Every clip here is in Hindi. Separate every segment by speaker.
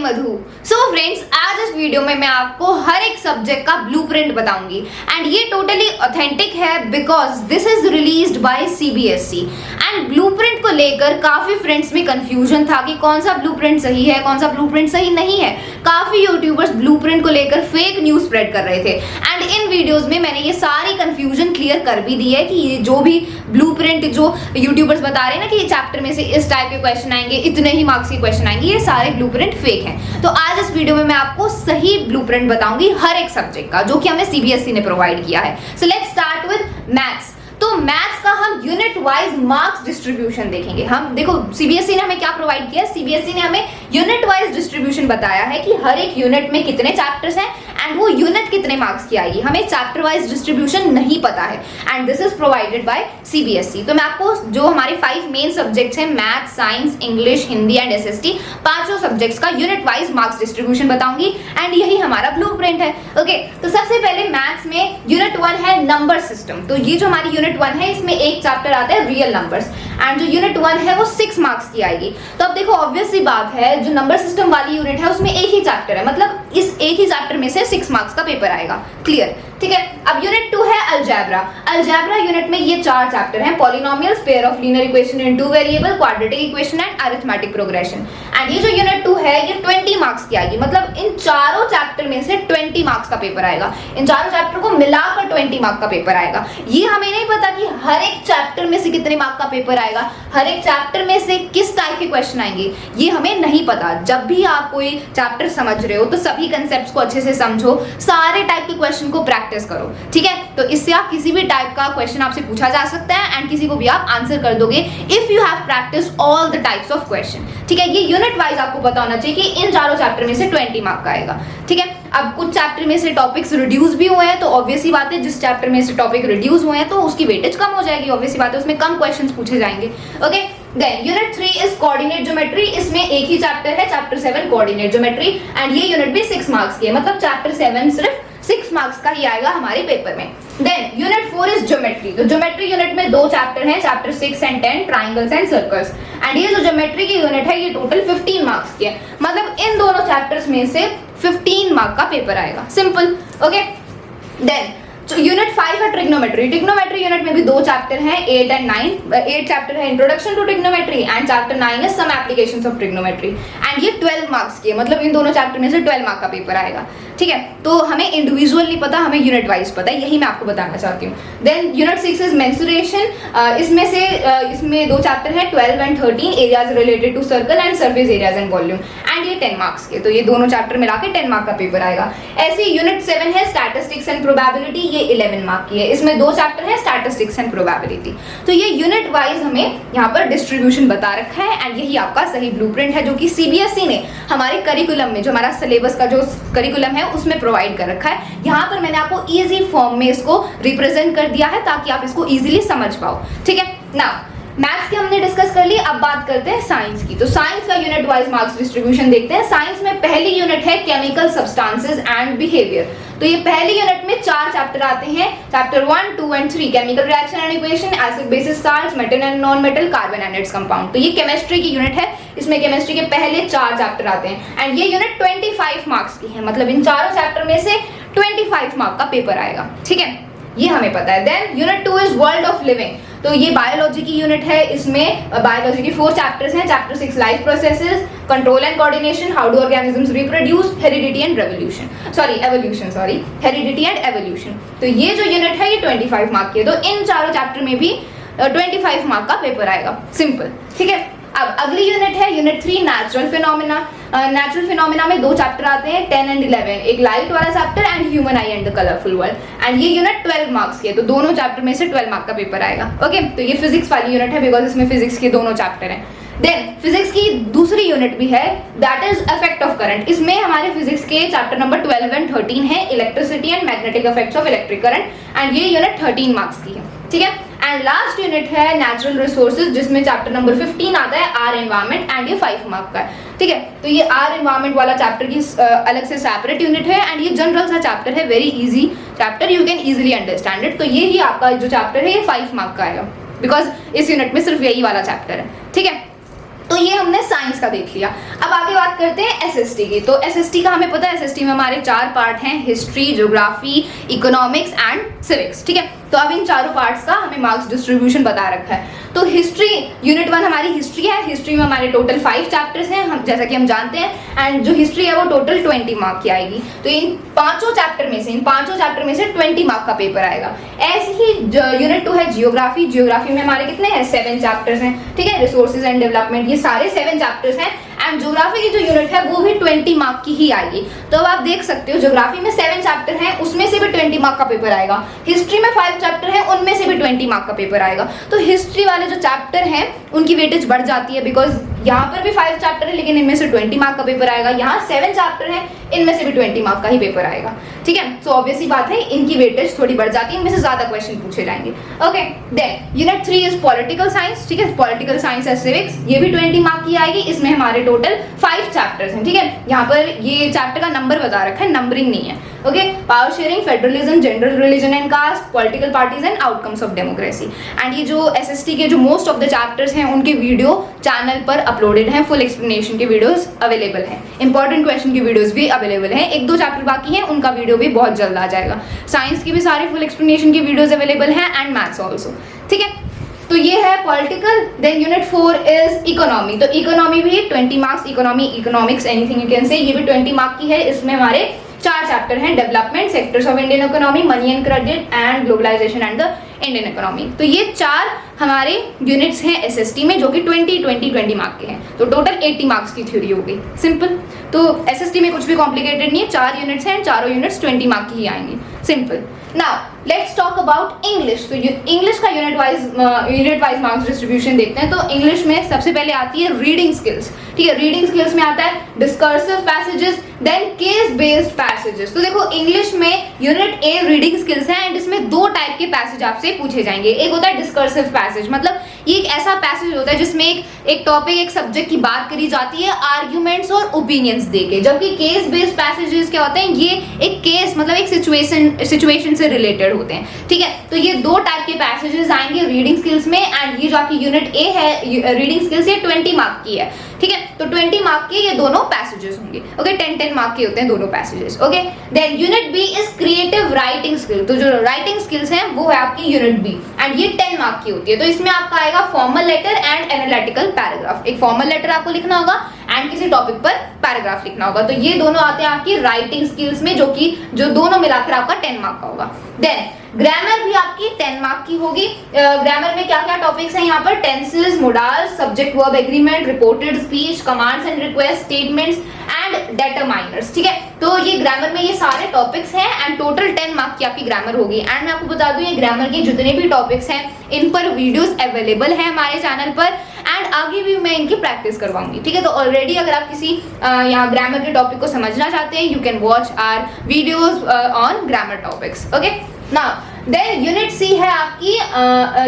Speaker 1: मधु। सो फ्रेंड्स, आज इस वीडियो में मैं आपको हर एक सब्जेक्ट का ब्लूप्रिंट बताऊंगी एंड ये टोटली ऑथेंटिक है because this is released by CBSE. And blueprint को लेकर काफी फ्रेंड्स में कंफ्यूजन था कि कौन सा ब्लूप्रिंट सही है, कौन सा ब्लूप्रिंट सही नहीं है। काफी यूट्यूबर्स ब्लूप्रिंट को लेकर फेक न्यूज स्प्रेड कर रहे थे एंड इन वीडियोस में मैंने ये सारी कंफ्यूजन क्लियर कर भी दी है कि ये जो भी ब्लूप्रिंट जो यूट्यूबर्स बता रहे हैं ना कि ये चैप्टर में से इस टाइप के क्वेश्चन आएंगे, इतने ही मार्क्स के क्वेश्चन आएंगे, ये सारे ब्लूप्रिंट फेक हैं। तो आज इस वीडियो में मैं आपको सही ब्लूप्रिंट बताऊंगी हर एक सब्जेक्ट का जो कि हमें सीबीएसई ने प्रोवाइड किया है। So let's start with maths. तो मैथ्स का हम यूनिट वाइज मार्क्स डिस्ट्रीब्यूशन देखेंगे। हम देखो सीबीएसई ने हमें क्या प्रोवाइड किया, सीबीएसई ने हमें यूनिट वाइज डिस्ट्रीब्यूशन बताया है कि हर एक यूनिट में कितने चैप्टर्स हैं एंड वो यूनिट कितने मार्क्स की आएगी। हमें चैप्टर वाइज डिस्ट्रीब्यूशन नहीं पता है and this is provided by CBSE. तो मैं आपको जो हमारे 5 मेन सब्जेक्ट्स हैं, math, science, English, Hindi and SST, पांचों सब्जेक्ट्स का यूनिट वाइज मार्क्स डिस्ट्रीब्यूशन बताऊंगी एंड यही हमारा ब्लूप्रिंट है। ओके, तो सबसे पहले मैथ्स में यूनिट 1 है नंबर सिस्टम। तो ये जो हमारी यूनिट 1 है इसमें एक चैप्टर आता है रियल नंबर्स एंड जो यूनिट 1 है वो 6 मार्क्स की आएगी। तो अब देखो ऑब्वियस सी बात है, जो नंबर सिस्टम वाली यूनिट है उसमें एक ही चैप्टर है, मतलब इस एक ही चैप्टर में से 6 मार्क्स का पेपर आएगा। क्लियर? ठीक है। अब यूनिट 2 है अलजेब्रा। अलजेब्रा यूनिट में ये 4 चैप्टर हैं, polynomials, pair of linear equation in 2 variable, quadratic equation and arithmetic progression. And ये जो यूनिट 2 है ये 20 मार्क्स की आएगी, मतलब इन चारों चैप्टर में से 20 मार्क्स का पेपर आएगा। इन चारों चैप्टर को मिलाकर 20 मार्क्स का पेपर आएगा। ये हमें नहीं पता कि हर एक चैप्टर में से कितने मार्क्स का पेपर आएगा, हर एक चैप्टर में से किस टाइप के क्वेश्चन आएंगे, ये हमें नहीं पता। जब भी आप कोई चैप्टर समझ रहे हो तो सभी कंसेप्ट्स को अच्छे से समझो, सारे टाइप के क्वेश्चन को प्रैक्टिस करो। ठीक है, तो इससे आप किसी भी टाइप का क्वेश्चन आपसे पूछा जा सकता है एंड किसी को भी आप आंसर कर दोगे if you have practice all the types of question. ठीक है, ये यूनिट वाइज आपको पता होना चाहिए कि इन चारों चैप्टर में से 20 मार्क्स का आएगा। ठीक है, अब कुछ चैप्टर में से टॉपिक्स रिड्यूस भी हुए हैं तो ऑब्वियस ही बात है जिस चैप्टर में से टॉपिक रिड्यूस हुए हैं तो उसकी वेटेज कम हो जाएगी, ऑब्वियस ही बात है, उसमें कम क्वेश्चंस पूछे जाएंगे। Okay, then unit 3 is coordinate geometry. इसमें एक ही चैप्टर है, चैप्टर 7 कोऑर्डिनेट ज्योमेट्री एंड ये यूनिट भी 6 मार्क्स की है, मतलब चैप्टर 7 सिर्फ 6 मार्क्स का ही आएगा हमारे पेपर में। Then unit 4 is geometry. तो ज्योमेट्री यूनिट में 2 चैप्टर हैं, chapter 6 and 10, triangles and circles. And ये जो ज्योमेट्री की यूनिट है ये टोटल 15 मार्क्स की है, मतलब इन दोनों चैप्टर्स में से 15 मार्क्स का पेपर आएगा। सिंपल। ओके, देन यूनिट 5 है ट्रिग्नोमेट्री। ट्रिग्नोमेट्री यूनिट में भी 2 चैप्टर हैं, 8 एंड 9। 8 चैप्टर है introduction to trigonometry and chapter 9 है some applications of trigonometry and ये 12 मार्क्स की है, मतलब इन दोनों चैप्टर में से 12 मार्क्स का पेपर आएगा। ठीक है, तो हमें इंडिविजुअल नहीं पता, हमें यूनिट वाइज पता है, यही मैं आपको बताना चाहती हूँ। Then unit 6 is mensuration. इसमें 2 चैप्टर है, 12 and 13, areas related to circle and surface areas and volume and ये 10 मार्क्स के, तो ये दोनों चैप्टर मिला के 10 मार्क्स का पेपर आएगा। ऐसे यूनिट 7 है स्टैटिस्टिक्स एंड प्रोबेबिलिटी, ये 11 मार्क्स की है, इसमें 2 चैप्टर है स्टैटिस्टिक्स एंड प्रोबेबिलिटी। तो ये यूनिट वाइज हमें यहाँ पर डिस्ट्रीब्यूशन बता रखा है एंड यही आपका सही ब्लूप्रिंट है जो कि सीबीएसई ने हमारे करिकुलम में, जो हमारा सिलेबस का जो करिकुलम है उसमें प्रोवाइड कर रखा है। यहाँ पर मैंने आपको इजी फॉर्म में इसको रिप्रेजेंट कर दिया है ताकि आप इसको इजीली समझ पाओ। ठीक है, नाउ मैथ्स की हमने डिस्कस कर ली, अब बात करते हैं साइंस की। तो साइंस का यूनिट वाइज मार्क्स डिस्ट्रीब्यूशन देखते हैं। साइंस में पहली यूनिट है केमिकल सब्सटेंसेस एंड बिहेवियर। तो ये पहली यूनिट में 4 चैप्टर आते हैं, chapter 1, 2 and 3, chemical reaction and equation, acid basis salts, metal and non metal, carbon and its compound. तो ये केमिस्ट्री की यूनिट है, इसमें केमिस्ट्री के पहले 4 चैप्टर आते हैं एंड ये यूनिट 25 मार्क्स की है, मतलब इन चारों चैप्टर में से 25 मार्क्स का पेपर आएगा। ठीक है, ये हमें पता है। Then unit 2 is world of living. तो ये बायोलॉजी की यूनिट है, इसमें बायोलॉजी के 4 चैप्टर्स हैं, chapter 6 life processes, control and coordination, how do organisms reproduce, heredity and evolution, heredity and evolution. तो ये जो यूनिट है ये 25 मार्क्स की है, तो इन चारों चैप्टर में भी 25 मार्क्स का पेपर आएगा। सिंपल। ठीक है, अब अगली यूनिट है unit 3 natural phenomena. Natural phenomena में 2 चैप्टर आते हैं, 10 एंड 11, एक लाइट वाला chapter and human I and the colourful world and ये यूनिट 12 मार्क्स की है, तो दोनों चैप्टर में से 12 मार्क्स का पेपर आएगा। ओके, तो ये फिजिक्स वाली यूनिट है बिकॉज इसमें फिजिक्स के दोनों चैप्टर हैं। देन फिजिक्स की दूसरी यूनिट भी है, that is effect of current. इसमें हमारे फिजिक्स के चैप्टर नंबर 12 एंड 13 है, electricity and magnetic effects of electric current and ये यूनिट 13 मार्क्स की है। ठीक है, एंड लास्ट यूनिट है नेचुरल रिसोर्सेज जिसमें चैप्टर नंबर 15 आता है, आर एनवायरमेंट एंड ये 5 मार्क्स का है। ठीक है, तो ये आर एनवायरमेंट वाला चैप्टर की अलग से सेपरेट यूनिट है एंड ये जनरल सा चैप्टर है, very easy chapter, you can easily understand it. तो ये ही आपका जो चैप्टर है ये 5 मार्क्स का आएगा बिकॉज इस यूनिट में सिर्फ यही वाला चैप्टर है। ठीक है, तो ये हमने साइंस का देख लिया। अब आगे बात करते हैं एसएसटी की। तो एसएसटी का हमें पता है, एसएसटी में हमारे 4 पार्ट हैं, history, geography, economics and civics, ठीक है। तो अब इन चारों पार्ट्स का हमें मार्क्स डिस्ट्रीब्यूशन बता रखा है। तो हिस्ट्री यूनिट 1 हमारी हिस्ट्री है। हिस्ट्री में हमारे टोटल 5 चैप्टर्स हैं, हम जैसा कि हम जानते हैं, एंड जो हिस्ट्री है वो टोटल 20 मार्क की आएगी। तो इन पांचों चैप्टर में से 20 मार्क का पेपर आएगा। ऐसे ही यूनिट 2 है जियोग्राफी। जियोग्राफी में हमारे कितने हैं, 7 चैप्टर्स हैं, ठीक है। रिसोर्सेज एंड डेवलपमेंट, ये सारे 7 चैप्टर्स हैं, एंड ज्योग्राफी की जो यूनिट है वो भी 20 मार्क की ही आएगी। तो अब आप देख सकते हो ज्योग्राफी में 7 चैप्टर हैं, उसमें से भी 20 मार्क का पेपर आएगा। हिस्ट्री में 5 चैप्टर हैं, उनमें से भी 20 मार्क का पेपर आएगा। तो हिस्ट्री वाले जो चैप्टर हैं उनकी वेटेज बढ़ जाती है, बिकॉज यहाँ पर भी 5 चैप्टर है लेकिन इनमें से 20 मार्क का पेपर आएगा। यहाँ 7 चैप्टर हैं, इनमें से भी 20 मार्क का ही पेपर आएगा, ठीक है। सो ऑब्वियसली बात है, इनकी वेटेज थोड़ी बढ़ जाती है, इनमें से ज्यादा क्वेश्चन पूछे जाएंगे। Okay, then unit 3 is political science, ठीक है। पॉलिटिकल साइंस एंड सिविक्स, ये भी 20 मार्क की आएगी। इसमें हमारे टोटल 5 चैप्टर्स हैं, ठीक है। यहाँ पर ये चैप्टर का नंबर बता रखा है, नंबरिंग नहीं है। Okay, power sharing, federalism, general religion and caste, political parties and outcomes of democracy. And ये जो एसएसटी के जो मोस्ट ऑफ द चैप्टर्स हैं उनके वीडियो चैनल पर अपलोडेड हैं, फुल एक्सप्लेनेशन के वीडियोस अवेलेबल हैं, इंपॉर्टेंट क्वेश्चन की वीडियोस भी अवेलेबल हैं। 1-2 चैप्टर बाकी हैं, उनका वीडियो भी बहुत जल्द आ जाएगा। साइंस की भी सारी फुल एक्सप्लेनेशन की वीडियोस अवेलेबल हैं, एंड मैथ्स ऑल्सो, ठीक है। तो ये है political. Then unit 4 is economy. तो इकोनॉमी भी 20 marks, economy, economics, anything you can say, ये भी 20 मार्क की है। इसमें हमारे 4 चैप्टर हैं, development, sectors of Indian economy, money and credit and globalisation and the Indian economy. तो ये 4 हमारे यूनिट्स हैं एसएसटी में, जो कि 20 मार्क के हैं। तो टोटल 80 मार्क्स की थ्योरी हो गई, सिंपल। तो एसएसटी में कुछ भी कॉम्प्लिकेटेड नहीं है, 4 यूनिट्स हैं, चारों यूनिट्स 20 मार्क की ही आएंगी, simple. Now let's talk about English. तो इंग्लिश का यूनिट वाइज मार्क्स डिस्ट्रीब्यूशन देखते हैं। तो इंग्लिश में सबसे पहले आती है रीडिंग स्किल्स, ठीक है। रीडिंग स्किल्स में आता है discursive passages, then case based passages. तो देखो इंग्लिश में यूनिट ए रीडिंग स्किल्स है, एंड इसमें 2 टाइप के पैसेज आपसे पूछे जाएंगे। एक होता है डिस्कर्सिव पैसेज, मतलब ये एक ऐसा पैसेज होता है जिसमें एक टॉपिक, एक सब्जेक्ट की बात करी जाती है आर्ग्यूमेंट्स और ओपिनियंस देके। जबकि केस बेस्ड पैसेजेस क्या होते हैं, ये एक केस मतलब एक सिचुएशन से रिलेटेड होते हैं, ठीक है। तो ये 2 टाइप के पैसेजेस आएंगे रीडिंग स्किल्स में, एंड ये जो आपकी यूनिट ए है रीडिंग स्किल्स, ये 20 मार्क की है, ठीक है। तो 20 मार्क के ये दोनों पैसेजेस होंगे, ओके। 10 मार्क के होते हैं दोनों passages, okay. Then unit B is creative writing skill. तो जो राइटिंग स्किल्स हैं वो है आपकी यूनिट बी, एंड ये 10 मार्क की होती है। तो इसमें आपका आएगा formal letter and analytical paragraph. एक फॉर्मल लेटर आपको लिखना होगा एंड किसी टॉपिक पर पैराग्राफ लिखना होगा। तो ये दोनों आते हैं आपकी राइटिंग स्किल्स में, जो दोनों मिलाकर आपका 10 मार्क का होगा। देन ग्रामर भी आपकी 10 मार्क की होगी। ग्रामर में क्या क्या टॉपिक्स हैं यहाँ पर, tenses, modals, subject verb agreement, reported speech, commands and request, statements and determiners, ठीक है। तो ये ग्रामर में ये सारे टॉपिक्स हैं, एंड टोटल 10 मार्क की आपकी ग्रामर होगी। एंड मैं आपको बता दूं, ये ग्रामर के जितने भी टॉपिक्स हैं इन पर वीडियोस अवेलेबल है हमारे चैनल पर, एंड आगे भी मैं इनकी प्रैक्टिस करवाऊंगी, ठीक है। तो ऑलरेडी अगर आप किसी यहाँ ग्रामर के टॉपिक को समझना चाहते हैं, you can watch our videos on grammar topics, okay. Now then unit C है आपकी,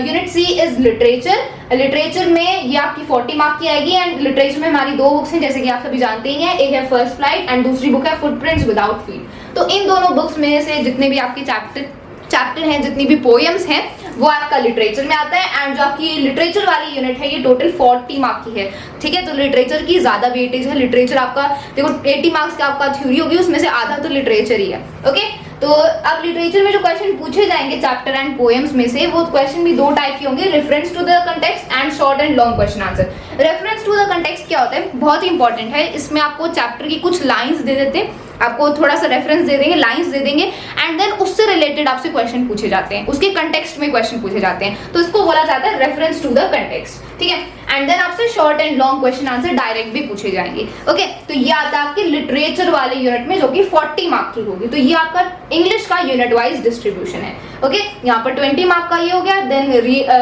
Speaker 1: unit C is literature. Literature में ये आपकी 40 मार्क की आएगी, एंड लिटरेचर में हमारी 2 बुक्स हैं जैसे कि आप सभी जानते ही हैं। एक है फर्स्ट फ्लाइट एंड दूसरी बुक है फुटप्रिंट्स विदाउट फीट। तो इन दोनों बुक्स में से जितने भी आपके चैप्टर हैं, जितनी भी पोएम्स हैं, वो आपका लिटरेचर में आता है। एंड जो आपकी लिटरेचर वाली यूनिट है ये टोटल 40 मार्क की है, ठीक है। तो लिटरेचर की ज्यादा वेटेज है। लिटरेचर आपका देखो 80 मार्क्स का आपका थ्योरी होगी, उसमें से आधा तो लिटरेचर ही है, ओके। तो अब लिटरेचर में जो क्वेश्चन पूछे जाएंगे चैप्टर एंड पोएम्स में से, वो क्वेश्चन भी 2 टाइप के होंगे, reference to the context and short and long question answer. Reference to the context क्या होता है, बहुत ही इंपॉर्टेंट है। इसमें आपको चैप्टर की कुछ लाइंस दे देते हैं, आपको थोड़ा सा रेफरेंस दे देंगे, लाइंस दे देंगे, एंड देन उससे रिलेटेड आपसे क्वेश्चन पूछे जाते हैं, उसके कंटेक्स्ट में क्वेश्चन पूछे जाते हैं। तो इसको बोला जाता है रेफरेंस टू द कंटेक्स्ट, ठीक है। एंड देन आपसे short and long question answer direct भी पूछे जाएंगे, ओके। तो ये आता है आपके लिटरेचर वाले यूनिट में, जो कि 40 मार्क की होगी। तो ये आपका इंग्लिश का यूनिट वाइज डिस्ट्रीब्यूशन है, ओके। यहाँ पर 20 मार्क का ये हो गया। Then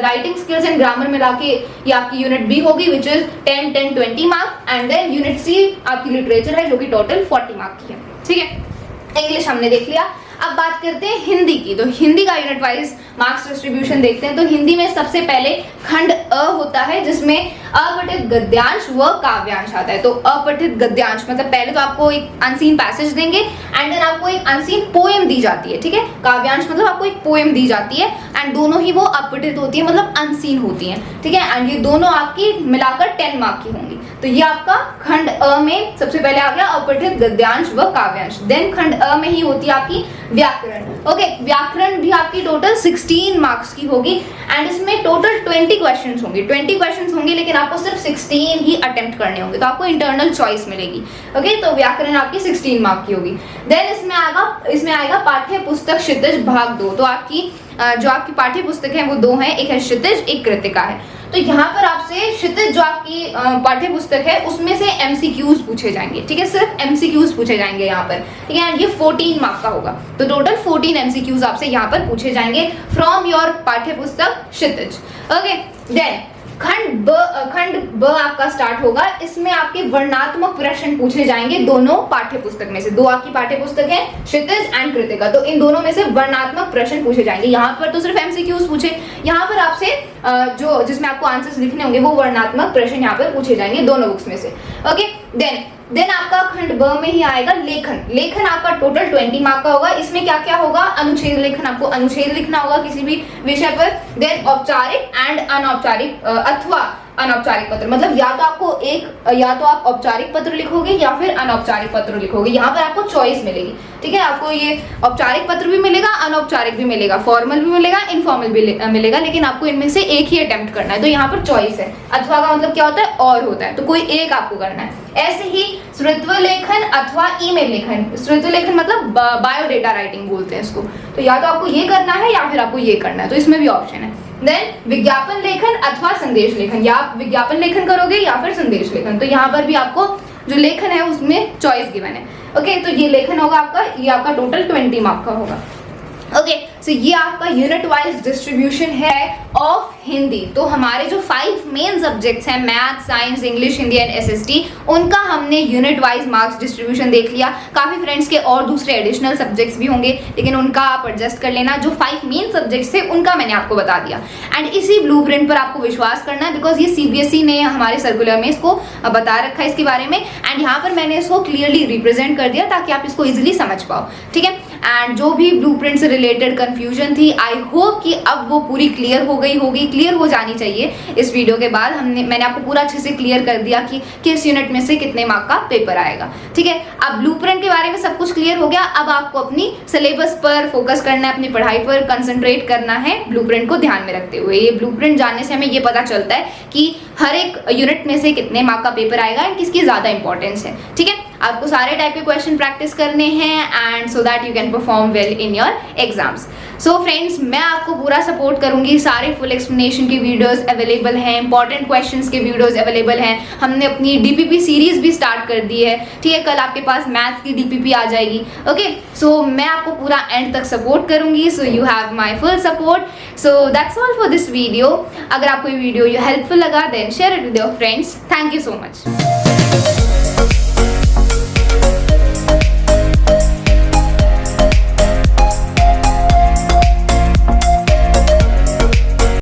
Speaker 1: writing skills and grammar मिला के ये आपकी यूनिट बी होगी, which is 10 mark. And then unit C आपकी लिटरेचर है, जो कि टोटल 40 मार्क की है, ठीक है। इंग्लिश हमने देख लिया। अब बात करते हैं हिंदी की। तो हिंदी का यूनिट वाइज मार्क्स डिस्ट्रीब्यूशन देखते हैं। तो हिंदी में सबसे पहले खंड अ होता है, जिसमें अपठित गद्यांश व काव्यांश आता है। तो अपठित गद्यांश मतलब पहले तो आपको एक अनसीन पैसेज देंगे एंड देन आपको एक अनसीन पोएम दी जाती है, ठीक है। काव्यांश मतलब आपको एक पोएम दी जाती है एंड दोनों ही वो अपठित होती है, मतलब अनसीन होती है, ठीक है। एंड ये दोनों आपकी मिलाकर 10 मार्क की होंगी। तो ये आपका खंड अ में सबसे पहले आ गया अपठित गद्यांश व काव्यांश। देन खंड अ में ही होती है आपकी व्याकरण। ओके, व्याकरण भी आपकी टोटल 16 मार्क्स की होगी एंड इसमें टोटल 20 क्वेश्चंस होंगे। 20 क्वेश्चंस होंगे लेकिन आपको सिर्फ 16 ही अटेम्प्ट करने होंगे, तो आपको इंटरनल चॉइस मिलेगी। ओके, तो व्याकरण आपकी 16 मार्क की होगी। देन इसमें आएगा पाठ्य पुस्तक क्षितिज भाग 2। तो आपकी जो आपकी पाठ्य पुस्तक है वो 2 है, एक है क्षितिज, एक कृतिका है। तो यहाँ पर आपसे क्षितिज जो आपकी पाठ्य पुस्तक है उसमें से एमसीक्यूज पूछे जाएंगे, ठीक है। सिर्फ एमसीक्यूज पूछे जाएंगे यहाँ पर, ठीक है। एंड ये 14 मार्क का होगा। तो टोटल 14 एमसीक्यूज आपसे यहाँ पर पूछे जाएंगे फ्रॉम योर पाठ्य पुस्तक क्षितिज। ओके, देन खंड ब आपका स्टार्ट होगा। इसमें आपके वर्णात्मक प्रश्न पूछे जाएंगे दोनों पाठ्य पुस्तक में से। 2 आपकी पाठ्य पुस्तक है, क्षितिज एंड कृतिका। तो इन दोनों में से वर्णात्मक प्रश्न पूछे जाएंगे। यहाँ पर तो सिर्फ एमसीक्यूज पूछे, यहाँ पर आपसे जो जिसमें आपको आंसर्स लिखने होंगे वो वर्णात्मक प्रश्न यहाँ पर पूछे जाएंगे दोनों बुक्स में से। ओके, देन आपका खंड ब में ही आएगा लेखन। लेखन आपका टोटल 20 मार्क का होगा। इसमें क्या क्या होगा? अनुच्छेद लेखन, आपको अनुच्छेद लिखना होगा किसी भी विषय पर। देन औपचारिक एंड अनौपचारिक अथवा अनौपचारिक पत्र, मतलब या तो आप औपचारिक पत्र लिखोगे या फिर अनौपचारिक पत्र लिखोगे। यहाँ पर आपको चॉइस मिलेगी, ठीक है। आपको ये औपचारिक पत्र भी मिलेगा, अनौपचारिक भी मिलेगा, फॉर्मल भी मिलेगा, इनफॉर्मल भी मिलेगा, लेकिन आपको इनमें से एक ही अटेम्प्ट करना है। तो यहाँ पर चॉइस है। अथवा का मतलब क्या होता है? और होता है, तो कोई एक आपको करना है। ऐसे ही श्रुत्व लेखन अथवा ईमेल लेखन। श्रुत्व लेखन मतलब बायोडेटा राइटिंग बोलते हैं इसको। तो या तो आपको ये करना है या फिर आपको ये करना है, तो इसमें भी ऑप्शन है। देन विज्ञापन लेखन अथवा संदेश लेखन, या आप विज्ञापन लेखन करोगे या फिर संदेश लेखन। तो यहाँ पर भी आपको जो लेखन है उसमें चॉइस गिवन है। ओके, तो ये लेखन होगा आपका, ये आपका टोटल 20 मार्क का होगा। ओके, सो ये आपका यूनिट वाइज डिस्ट्रीब्यूशन है ऑफ हिंदी। तो हमारे जो 5 मेन सब्जेक्ट्स हैं, math, science, English, Hindi and SST, उनका हमने यूनिट वाइज मार्क्स डिस्ट्रीब्यूशन देख लिया। काफ़ी फ्रेंड्स के और दूसरे एडिशनल सब्जेक्ट्स भी होंगे, लेकिन उनका आप एडजस्ट कर लेना। जो 5 मेन सब्जेक्ट्स थे उनका मैंने आपको बता दिया एंड इसी ब्लूप्रिंट पर आपको विश्वास करना है, बिकॉज ये सीबीएसई ने हमारे सर्कुलर में इसको बता रखा है इसके बारे में एंड यहाँ पर मैंने इसको क्लियरली रिप्रेजेंट कर दिया ताकि आप इसको ईजिली समझ पाओ, ठीक है। एंड जो भी ब्लूप्रिंट से रिलेटेड कंफ्यूजन थी, आई होप कि अब वो पूरी क्लियर हो गई होगी, क्लियर हो जानी चाहिए। इस वीडियो के बाद मैंने आपको पूरा अच्छे से क्लियर कर दिया कि किस यूनिट में से कितने मार्क का पेपर आएगा, ठीक है। अब ब्लूप्रिंट के बारे में सब कुछ क्लियर हो गया। अब आपको अपनी सिलेबस पर फोकस करना है, अपनी पढ़ाई पर कंसंट्रेट करना है, ब्लूप्रिंट को ध्यान में रखते हुए। ये ब्लूप्रिंट जानने से हमें ये पता चलता है कि हर एक यूनिट में से कितने मार्क का पेपर आएगा एंड किसकी ज़्यादा इंपॉर्टेंस है, ठीक है। आपको सारे टाइप के क्वेश्चन प्रैक्टिस करने हैं and so that you can perform well in your exams. So friends, मैं आपको पूरा सपोर्ट करूंगी। सारे फुल एक्सप्लेनेशन के वीडियोस अवेलेबल हैं, इंपॉर्टेंट क्वेश्चंस के वीडियोस अवेलेबल हैं। हमने अपनी डीपीपी सीरीज भी स्टार्ट कर दी है, ठीक है। कल आपके पास मैथ्स की डीपीपी आ जाएगी। ओके, सो मैं आपको पूरा एंड तक सपोर्ट करूंगी। So you have my full support. So that's all for this video. अगर आपको ये वीडियो हेल्पफुल लगा then share it with your friends. Thank you so much.